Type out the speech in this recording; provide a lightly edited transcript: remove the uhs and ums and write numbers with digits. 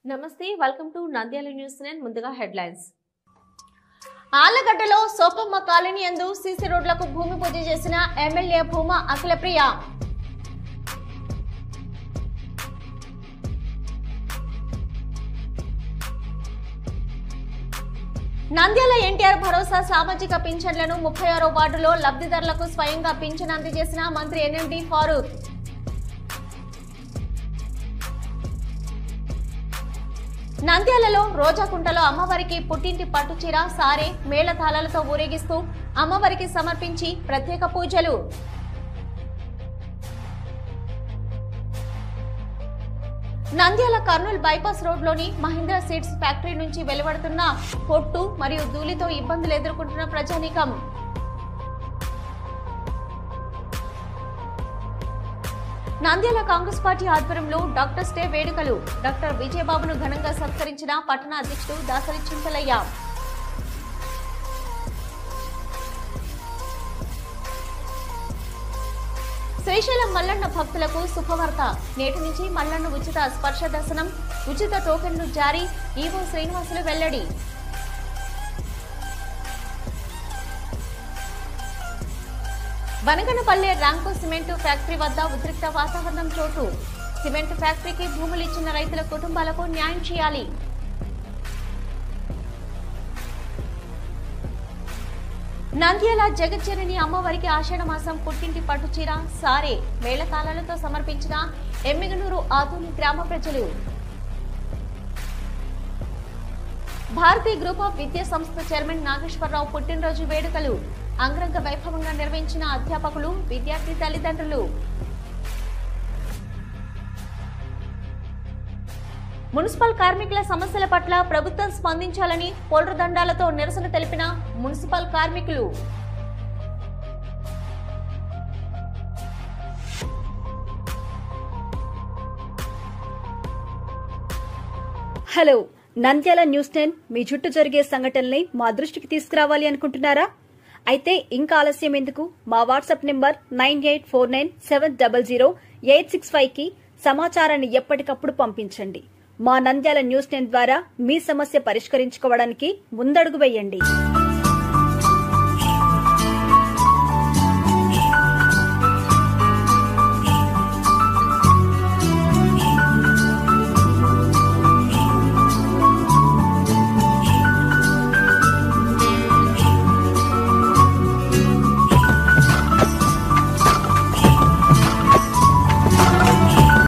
నమస్తే welcome to Nandyal news 9 ముందుగా headlines. ఆలగడ్డలో సోపమ్మ colony యందు సీసీ రోడ్లకు భూమి పూజ చేసిన ఎమ్మెల్యే భూమా అఖిలప్రియ. నంద్యాల ఎన్టీఆర్ భరోసా సామాజిక పింఛన్లను 36వ వార్డులో లబ్ధిదారులకు స్వయంగా పింఛన్ అందజేసిన మంత్రి ఎన్ఎండి ఫారూక్. నంద్యాలలో రోజాకుంటలో అమ్మవారికి పుట్టింటి పట్టుచీర సారే మేళతాళాలతో ఊరేగిస్తూ అమ్మవారికి సమర్పించి ప్రత్యేక పూజలు. నంద్యాల కర్నూలు బైపాస్ రోడ్లోని మహీంద్రా సీడ్స్ ఫ్యాక్టరీ నుంచి వెలువడుతున్న పొట్టు మరియు ధూళితో ఇబ్బందులు ఎదుర్కొంటున్న ప్రజానీకం. నంద్యాల కాంగ్రెస్ పార్టీ ఆధ్వర్యంలో డాక్టర్స్ డే వేడుకలు. డాక్టర్ విజయబాబును ఘనంగా సత్కరించిన పట్టణ అధ్యక్షుడు దాసరి చింతలయ్య. శ్రీశైలం మల్లన్న భక్తులకు శుభవార్త. నేటి నుంచి మల్లన్న ఉచిత స్పర్శ దర్శనం, ఉచిత టోకెన్లు జారీ. ఈవో శ్రీనివాసులు వెల్లడి. బనగనపల్లె రాంకో సిమెంటు ఫ్యాక్టరీ వద్ద ఉద్రిక్త వాతావరణం చోటు. సిమెంటు ఫ్యాక్టరీకి భూములు ఇచ్చిన రైతుల కుటుంబాలకు న్యాయం చేయాలి. నంద్యాల జగజ్జనని అమ్మవారికి ఆషాఢ మాసం పుట్టింటి పట్టుచీర సారే మేళతాళాలతో సమర్పించిన ఎమ్మిగనూరు ఆదోని గ్రామ ప్రజలు. భారతీయ గ్రూప్ ఆఫ్ విద్యా సంస్థ చైర్మన్ నాగేశ్వరరావు పుట్టినరోజు వేడుకలు అంగరంగ వైభవంగా నిర్వహించిన అధ్యాపకులు, విద్యార్థి తల్లిదండ్రులు. మున్సిపల్ కార్మికుల సమస్యల పట్ల ప్రభుత్వం స్పందించాలని పోల్రదండాలతో నిరసన తెలిపిన మున్సిపల్ కార్మికులు. హలో, నంద్యాల న్యూస్ 10 మీ చుట్టూ జరిగే సంఘటనల్ని మా దృష్టికి తీసుకురావాలి అనుకుంటున్నారా? అయితే ఇంకా ఆలస్యం ఎందుకు? మా వాట్సాప్ నెంబర్ 9849700865 కి సమాచారాన్ని ఎప్పటికప్పుడు పంపించండి. మా నంద్యాల న్యూస్ 10 ద్వారా మీ సమస్య పరిష్కరించుకోవడానికి ముందడుగు వేయండి.